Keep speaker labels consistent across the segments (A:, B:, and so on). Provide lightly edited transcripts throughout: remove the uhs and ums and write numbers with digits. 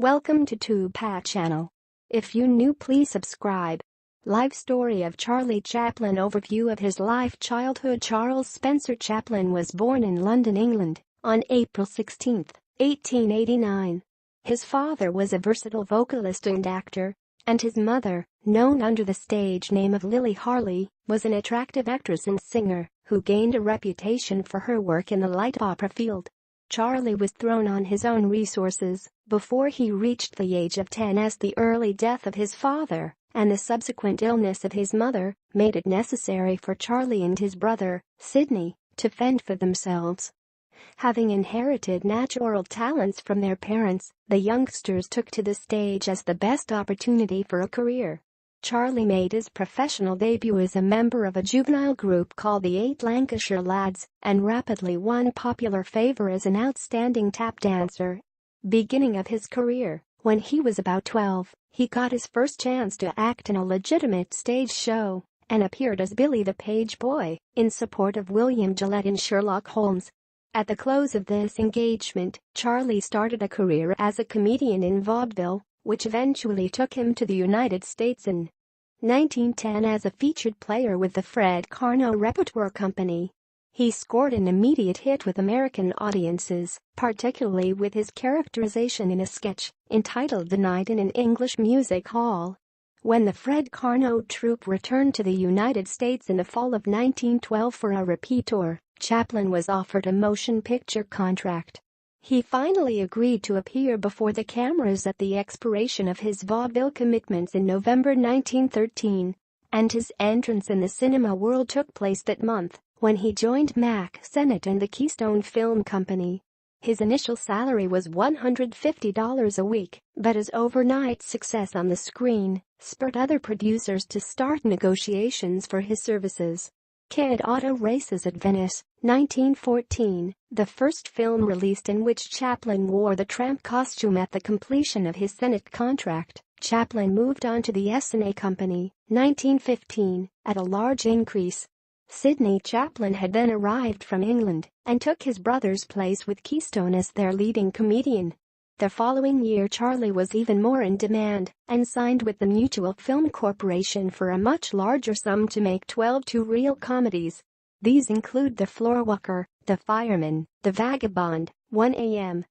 A: Welcome to TubePat channel. If you new, please subscribe. Life story of Charlie Chaplin. Overview of his life. Childhood. Charles Spencer Chaplin was born in London, England, on April 16, 1889. His father was a versatile vocalist and actor, and his mother, known under the stage name of Lily Harley, was an attractive actress and singer who gained a reputation for her work in the light opera field. Charlie was thrown on his own resources before he reached the age of 10, as the early death of his father and the subsequent illness of his mother made it necessary for Charlie and his brother, Sidney, to fend for themselves. Having inherited natural talents from their parents, the youngsters took to the stage as the best opportunity for a career. Charlie made his professional debut as a member of a juvenile group called the Eight Lancashire Lads and rapidly won popular favor as an outstanding tap dancer. Beginning of his career, when he was about 12, he got his first chance to act in a legitimate stage show and appeared as Billy the Page Boy in support of William Gillette in Sherlock Holmes. At the close of this engagement, Charlie started a career as a comedian in vaudeville, which eventually took him to the United States in 1910 as a featured player with the Fred Karno Repertoire Company. He scored an immediate hit with American audiences, particularly with his characterization in a sketch entitled The Night in an English Music Hall. When the Fred Karno troupe returned to the United States in the fall of 1912 for a repeat tour, Chaplin was offered a motion picture contract. He finally agreed to appear before the cameras at the expiration of his vaudeville commitments in November 1913, and his entrance in the cinema world took place that month when he joined Mack Sennett and the Keystone Film Company. His initial salary was $150 a week, but his overnight success on the screen spurred other producers to start negotiations for his services. Kid Auto Races at Venice, 1914, the first film released in which Chaplin wore the tramp costume. At the completion of his Sennett contract, Chaplin moved on to the S&A Company, 1915, at a large increase. Sidney Chaplin had then arrived from England and took his brother's place with Keystone as their leading comedian. The following year, Charlie was even more in demand and signed with the Mutual Film Corporation for a much larger sum to make 12 two-reel comedies. These include The Floorwalker, The Fireman, The Vagabond, 1 a.m.,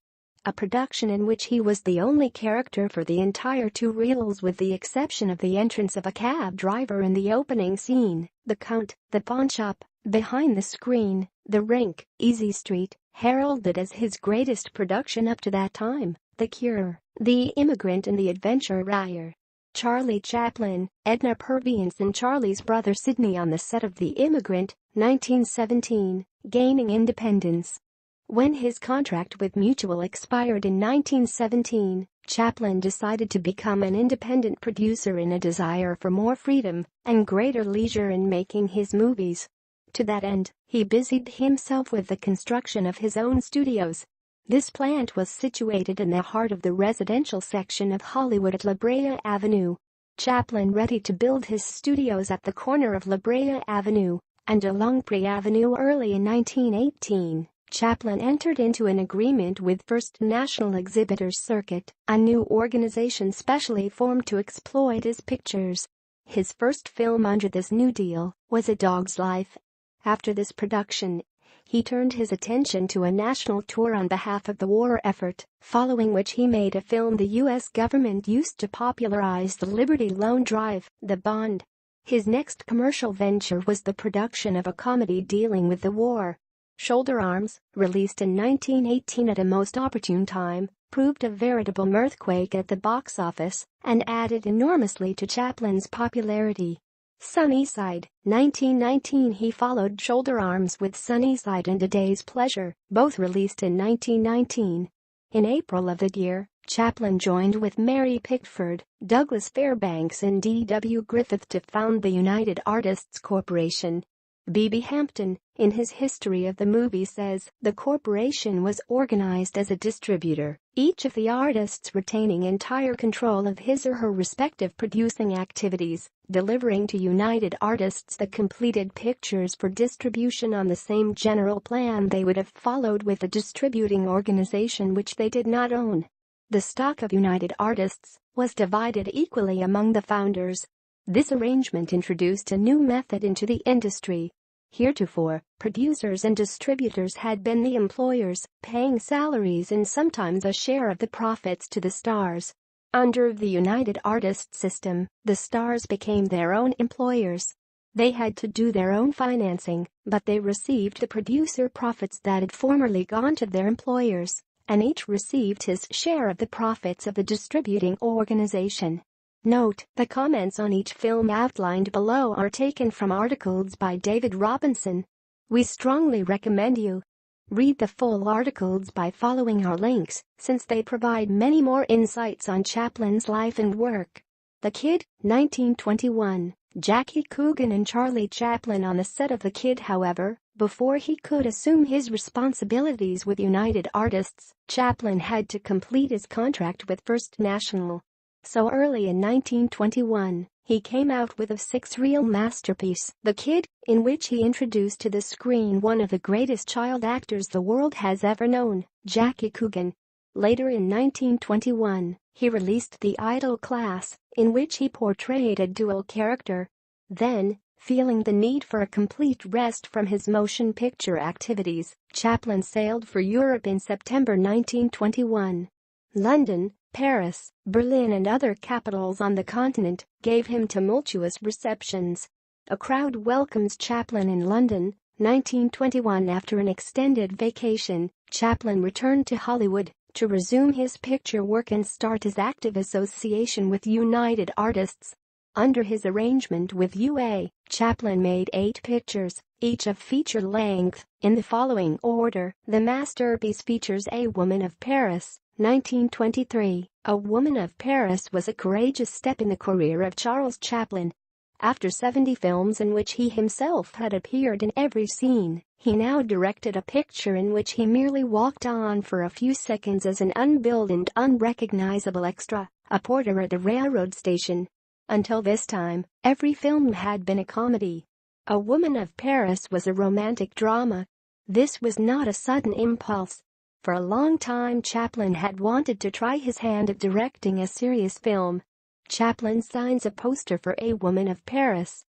A: a production in which he was the only character for the entire two reels with the exception of the entrance of a cab driver in the opening scene, The Count, The Pawnshop, Behind the Screen, The Rink, Easy Street, heralded as his greatest production up to that time, The Cure, The Immigrant and The Adventurer. Charlie Chaplin, Edna Purviance and Charlie's brother Sidney on the set of The Immigrant, 1917, gaining independence. When his contract with Mutual expired in 1917, Chaplin decided to become an independent producer in a desire for more freedom and greater leisure in making his movies. To that end, he busied himself with the construction of his own studios. This plant was situated in the heart of the residential section of Hollywood at La Brea Avenue. Chaplin ready to build his studios at the corner of La Brea Avenue and along Pre Avenue. Early in 1918, Chaplin entered into an agreement with First National Exhibitors Circuit, a new organization specially formed to exploit his pictures. His first film under this new deal was A Dog's Life. After this production, he turned his attention to a national tour on behalf of the war effort, following which he made a film the U.S. government used to popularize the Liberty Loan Drive, The Bond. His next commercial venture was the production of a comedy dealing with the war. Shoulder Arms, released in 1918 at a most opportune time, proved a veritable earthquake at the box office and added enormously to Chaplin's popularity. Sunnyside, 1919. He followed Shoulder Arms with Sunnyside and A Day's Pleasure, both released in 1919. In April of that year, Chaplin joined with Mary Pickford, Douglas Fairbanks and D.W. Griffith to found the United Artists Corporation. B.B. Hampton, in his history of the movie, says the corporation was organized as a distributor, each of the artists retaining entire control of his or her respective producing activities, delivering to United Artists the completed pictures for distribution on the same general plan they would have followed with a distributing organization which they did not own. The stock of United Artists was divided equally among the founders. This arrangement introduced a new method into the industry. Heretofore, producers and distributors had been the employers, paying salaries and sometimes a share of the profits to the stars. Under the United Artists system, the stars became their own employers. They had to do their own financing, but they received the producer profits that had formerly gone to their employers, and each received his share of the profits of the distributing organization. Note: the comments on each film outlined below are taken from articles by David Robinson. We strongly recommend you read the full articles by following our links, since they provide many more insights on Chaplin's life and work. The Kid, 1921. Jackie Coogan and Charlie Chaplin on the set of The Kid. However, before he could assume his responsibilities with United Artists, Chaplin had to complete his contract with First National. So early in 1921, he came out with a six-reel masterpiece, The Kid, in which he introduced to the screen one of the greatest child actors the world has ever known, Jackie Coogan. Later in 1921, he released The Idol Class, in which he portrayed a dual character. Then, feeling the need for a complete rest from his motion picture activities, Chaplin sailed for Europe in September 1921. London, Paris, Berlin and other capitals on the continent gave him tumultuous receptions. A crowd welcomes Chaplin in London, 1921. After an extended vacation, Chaplin returned to Hollywood to resume his picture work and start his active association with United Artists. Under his arrangement with UA, Chaplin made 8 pictures, each of feature length, in the following order. The masterpiece features A Woman of Paris, 1923. A Woman of Paris was a courageous step in the career of Charles Chaplin. After 70 films in which he himself had appeared in every scene, he now directed a picture in which he merely walked on for a few seconds as an unbilled and unrecognizable extra, a porter at a railroad station. Until this time, every film had been a comedy. A Woman of Paris was a romantic drama. This was not a sudden impulse. For a long time Chaplin had wanted to try his hand at directing a serious film. Chaplin signs a poster for A Woman of Paris.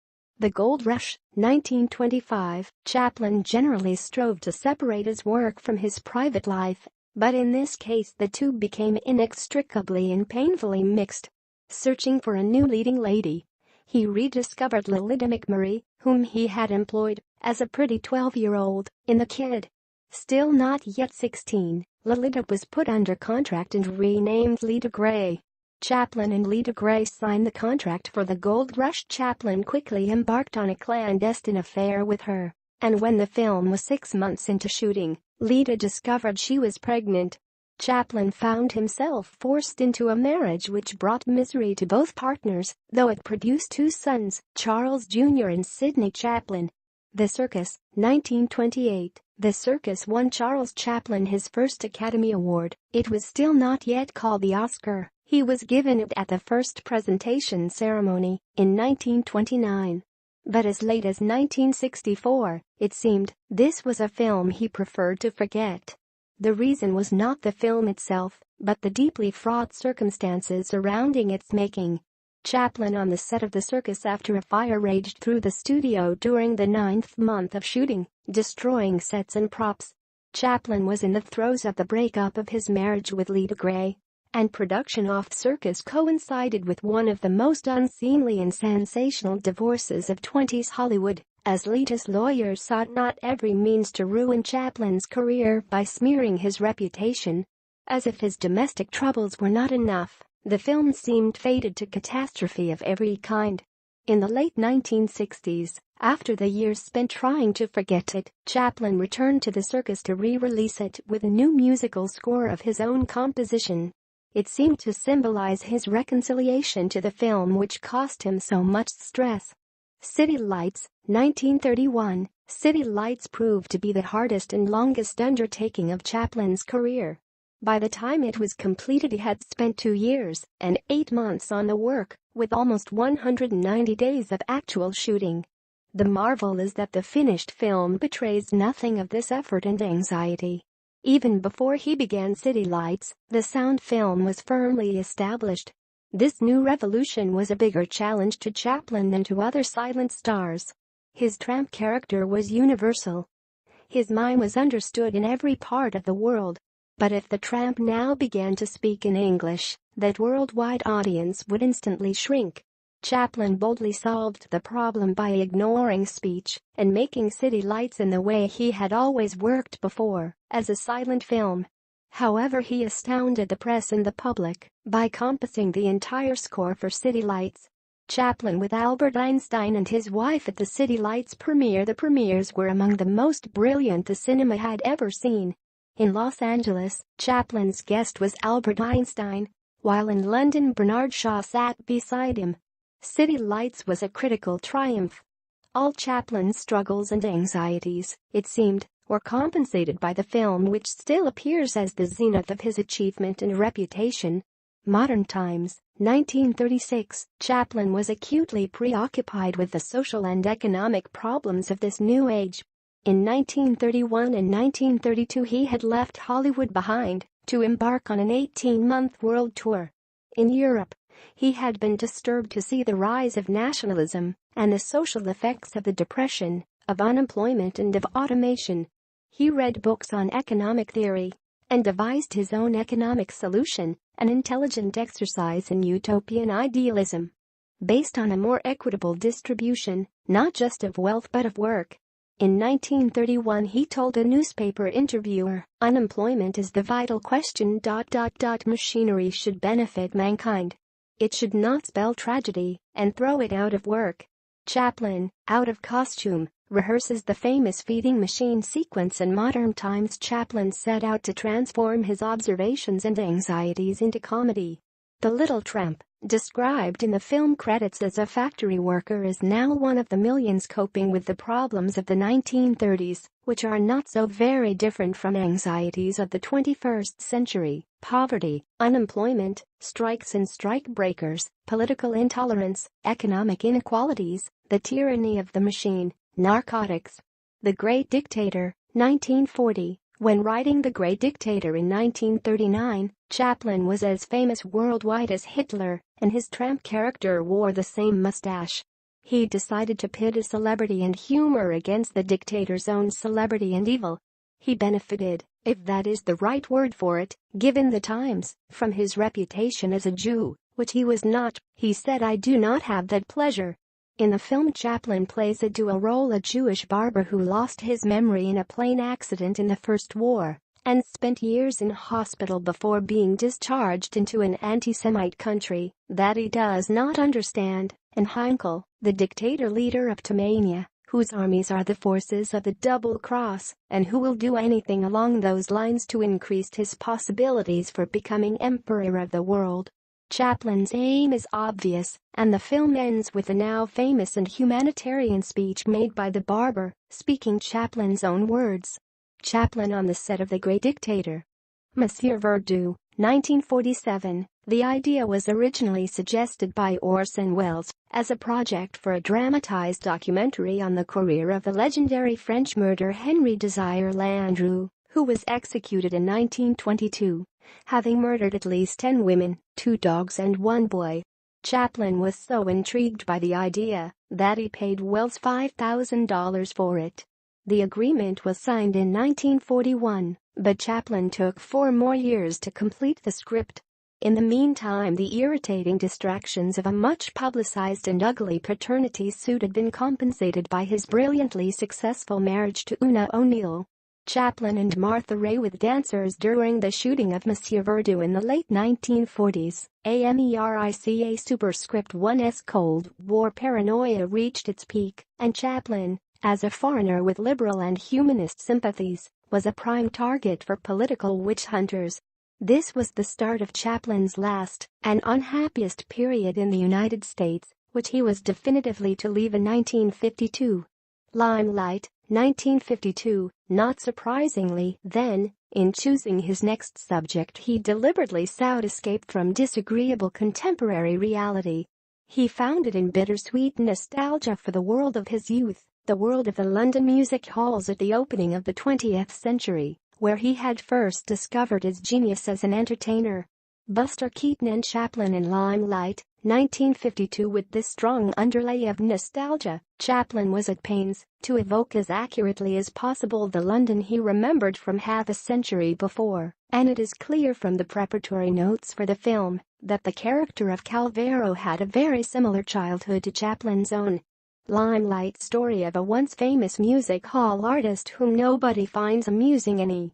A: The Gold Rush, 1925. Chaplin generally strove to separate his work from his private life, but in this case the two became inextricably and painfully mixed. Searching for a new leading lady, he rediscovered Lolita McMurray, whom he had employed as a pretty 12-year-old in The Kid. Still not yet 16, Lolita was put under contract and renamed Lita Grey. Chaplin and Lita Grey signed the contract for The Gold Rush. Chaplin quickly embarked on a clandestine affair with her, and when the film was 6 months into shooting, Lita discovered she was pregnant. Chaplin found himself forced into a marriage which brought misery to both partners, though it produced 2 sons, Charles Jr. and Sidney Chaplin. The Circus, 1928. The Circus won Charles Chaplin his first Academy Award. It was still not yet called the Oscar. He was given it at the first presentation ceremony in 1929. But as late as 1964, it seemed, this was a film he preferred to forget. The reason was not the film itself, but the deeply fraught circumstances surrounding its making. Chaplin on the set of The Circus after a fire raged through the studio during the 9th month of shooting, destroying sets and props. Chaplin was in the throes of the breakup of his marriage with Lita Grey, and production of Circus coincided with one of the most unseemly and sensational divorces of 20s Hollywood, as Lita's lawyers sought not every means to ruin Chaplin's career by smearing his reputation. As if his domestic troubles were not enough, the film seemed fated to catastrophe of every kind. In the late 1960s, after the years spent trying to forget it, Chaplin returned to The Circus to re-release it with a new musical score of his own composition. It seemed to symbolize his reconciliation to the film which cost him so much stress. City Lights, 1931. City Lights proved to be the hardest and longest undertaking of Chaplin's career. By the time it was completed he had spent 2 years and 8 months on the work, with almost 190 days of actual shooting. The marvel is that the finished film betrays nothing of this effort and anxiety. Even before he began City Lights, the sound film was firmly established. This new revolution was a bigger challenge to Chaplin than to other silent stars. His tramp character was universal. His mime was understood in every part of the world. But if the tramp now began to speak in English, that worldwide audience would instantly shrink. Chaplin boldly solved the problem by ignoring speech and making City Lights in the way he had always worked before, as a silent film. However, he astounded the press and the public by composing the entire score for City Lights. Chaplin with Albert Einstein and his wife at the City Lights premiere. The premieres were among the most brilliant the cinema had ever seen. In Los Angeles, Chaplin's guest was Albert Einstein, while in London Bernard Shaw sat beside him. City Lights was a critical triumph. All Chaplin's struggles and anxieties, it seemed, were compensated by the film, which still appears as the zenith of his achievement and reputation. Modern Times, 1936. Chaplin was acutely preoccupied with the social and economic problems of this new age. In 1931 and 1932 he had left Hollywood behind to embark on an 18-month world tour. In Europe, he had been disturbed to see the rise of nationalism and the social effects of the Depression, of unemployment and of automation. He read books on economic theory and devised his own economic solution, an intelligent exercise in utopian idealism, based on a more equitable distribution, not just of wealth but of work. In 1931 he told a newspaper interviewer, "Unemployment is the vital question. Machinery should benefit mankind. It should not spell tragedy and throw it out of work." Chaplin, out of costume, rehearses the famous feeding machine sequence in Modern Times. Chaplin set out to transform his observations and anxieties into comedy. The little tramp, described in the film credits as a factory worker, is now one of the millions coping with the problems of the 1930s, which are not so very different from anxieties of the 21st century: poverty, unemployment, strikes and strike breakers, political intolerance, economic inequalities, the tyranny of the machine, narcotics. The Great Dictator, 1940. When writing The Great Dictator in 1939, Chaplin was as famous worldwide as Hitler, and his tramp character wore the same mustache. He decided to pit his celebrity and humor against the dictator's own celebrity and evil. He benefited, if that is the right word for it, given the times, from his reputation as a Jew, which he was not. He said, "I do not have that pleasure." In the film, Chaplin plays a dual role: a Jewish barber who lost his memory in a plane accident in the First War and spent years in hospital before being discharged into an anti-Semite country that he does not understand, and Heinkel, the dictator leader of Tomania, whose armies are the forces of the Double Cross, and who will do anything along those lines to increase his possibilities for becoming emperor of the world. Chaplin's aim is obvious, and the film ends with a now famous and humanitarian speech made by the barber, speaking Chaplin's own words. Chaplin on the set of The Great Dictator. Monsieur Verdoux, 1947. The idea was originally suggested by Orson Welles as a project for a dramatized documentary on the career of the legendary French murderer Henri Désiré Landru, who was executed in 1922, having murdered at least 10 women, 2 dogs and 1 boy. Chaplin was so intrigued by the idea that he paid Welles $5,000 for it. The agreement was signed in 1941, but Chaplin took 4 more years to complete the script. In the meantime, the irritating distractions of a much-publicized and ugly paternity suit had been compensated by his brilliantly successful marriage to Una O'Neill. Chaplin and Martha Ray with dancers during the shooting of Monsieur Verdoux in the late 1940s. AMERICA superscript 1's Cold War paranoia reached its peak, and Chaplin, as a foreigner with liberal and humanist sympathies, was a prime target for political witch hunters. This was the start of Chaplin's last and unhappiest period in the United States, which he was definitively to leave in 1952. Limelight, 1952. Not surprisingly, then, in choosing his next subject, he deliberately sought escape from disagreeable contemporary reality. He found it in bittersweet nostalgia for the world of his youth, the world of the London music halls at the opening of the 20th century, where he had first discovered his genius as an entertainer. Buster Keaton and Chaplin in Limelight, 1952. With this strong underlay of nostalgia, Chaplin was at pains to evoke as accurately as possible the London he remembered from half a century before, and it is clear from the preparatory notes for the film that the character of Calvero had a very similar childhood to Chaplin's own. Limelight story of a once famous music hall artist whom nobody finds amusing any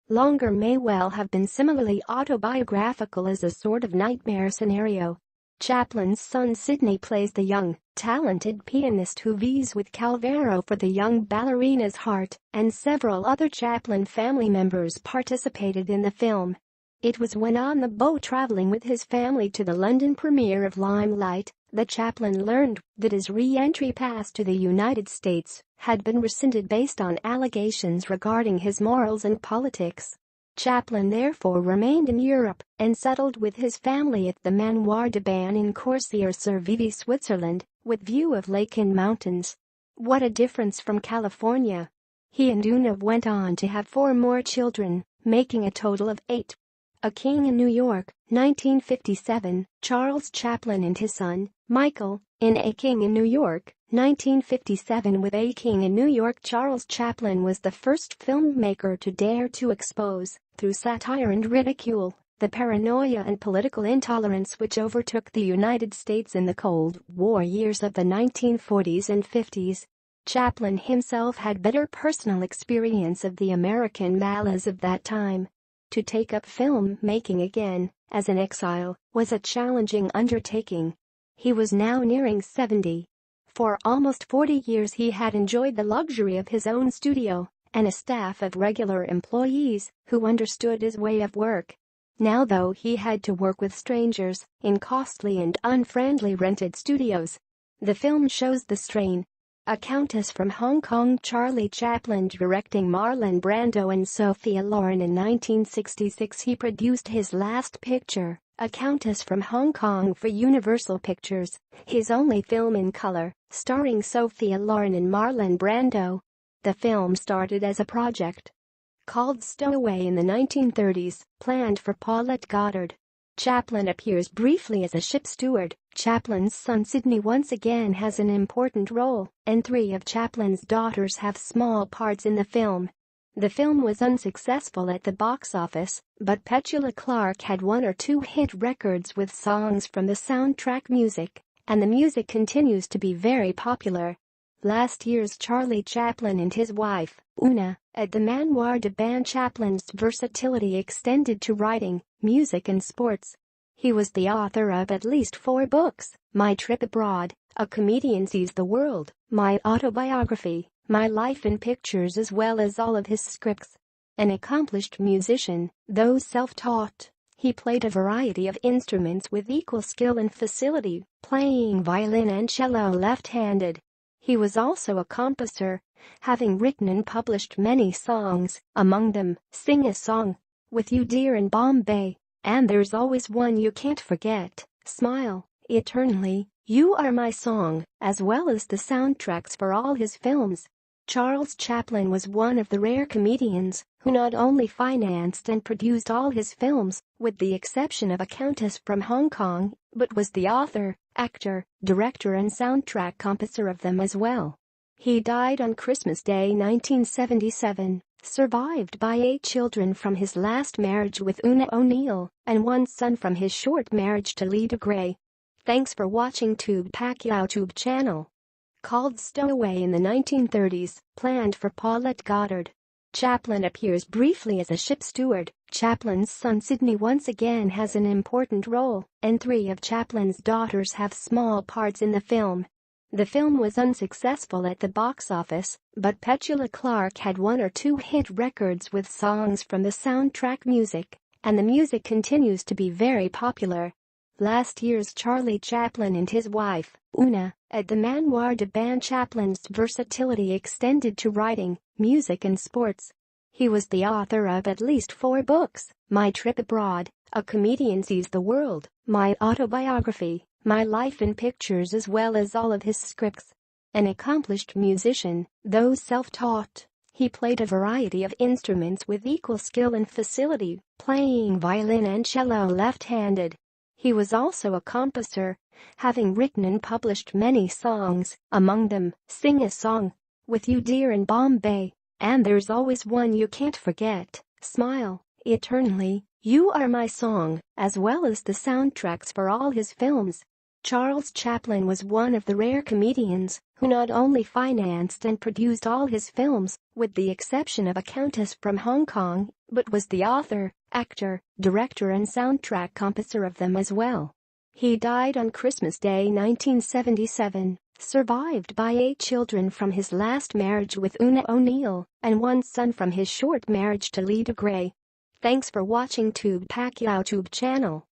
A: longer may well have been similarly autobiographical as a sort of nightmare scenario. Chaplin's son Sidney plays the young, talented pianist who vies with Calvero for the young ballerina's heart, and several other Chaplin family members participated in the film. It was when on the boat traveling with his family to the London premiere of Limelight that Chaplin learned that his re-entry pass to the United States had been rescinded based on allegations regarding his morals and politics. Chaplin therefore remained in Europe and settled with his family at the Manoir de Ban in Corsier-sur-Vevey, Switzerland, with view of lake and mountains. What a difference from California! He and Una went on to have 4 more children, making a total of 8. A King in New York, 1957, Charles Chaplin and his son, Michael, in A King in New York, 1957. With A King in New York, Charles Chaplin was the first filmmaker to dare to expose, through satire and ridicule, the paranoia and political intolerance which overtook the United States in the Cold War years of the 1940s and 50s. Chaplin himself had bitter personal experience of the American malaise of that time. To take up film making again, as an exile, was a challenging undertaking. He was now nearing 70. For almost 40 years he had enjoyed the luxury of his own studio and a staff of regular employees who understood his way of work. Now, though, he had to work with strangers in costly and unfriendly rented studios. The film shows the strain. A Countess from Hong Kong. Charlie Chaplin directing Marlon Brando and Sophia Loren in 1966. He produced his last picture, A Countess from Hong Kong, for Universal Pictures, his only film in color, starring Sophia Loren and Marlon Brando. The film started as a project called Stowaway in the 1930s, planned for Paulette Goddard. Chaplin appears briefly as a ship steward. Chaplin's son Sidney once again has an important role, and 3 of Chaplin's daughters have small parts in the film. The film was unsuccessful at the box office, but Petula Clark had 1 or 2 hit records with songs from the soundtrack music, and the music continues to be very popular. Last year's Charlie Chaplin and his wife, Una, at the Manoir de Ban. Chaplin's versatility extended to writing, music and sports. He was the author of at least 4 books: My Trip Abroad, A Comedian Sees the World, My Autobiography, My Life in Pictures, as well as all of his scripts. An accomplished musician, though self-taught, he played a variety of instruments with equal skill and facility, playing violin and cello left-handed. He was also a composer, having written and published many songs, among them Sing a Song, With You Dear in Bombay, and There's Always One You Can't Forget, Smile, Eternally, You Are My Song, as well as the soundtracks for all his films. Charles Chaplin was one of the rare comedians who not only financed and produced all his films, with the exception of A Countess from Hong Kong, but was the author, actor, director and soundtrack composer of them as well. He died on Christmas Day 1977, survived by 8 children from his last marriage with Una O'Neill and 1 son from his short marriage to Leda Gray. Thanks for watching Tube Pacquiao Tube channel. Called Stowaway in the 1930s, planned for Paulette Goddard. Chaplin appears briefly as a ship steward. Chaplin's son Sidney once again has an important role, and 3 of Chaplin's daughters have small parts in the film. The film was unsuccessful at the box office, but Petula Clark had 1 or 2 hit records with songs from the soundtrack music, and the music continues to be very popular. Last year's Charlie Chaplin and his wife, Una, at the Manoir de Ban. Chaplin's versatility extended to writing, music and sports. He was the author of at least 4 books: My Trip Abroad, A Comedian Sees the World, My Autobiography, My Life in Pictures, as well as all of his scripts. An accomplished musician, though self-taught, He played a variety of instruments with equal skill and facility, playing violin and cello left-handed. He was also a composer, having written and published many songs, among them Sing a Song, With You Dear in Bombay, and There's Always One You Can't Forget, Smile, Eternally, You Are My Song, as well as the soundtracks for all his films. Charles Chaplin was one of the rare comedians who not only financed and produced all his films, with the exception of A Countess from Hong Kong, but was the author, actor, director and soundtrack composer of them as well. He died on Christmas Day 1977, survived by 8 children from his last marriage with Una O'Neill and 1 son from his short marriage to Lita Gray. Thanks for watching Tube Pack YouTube channel.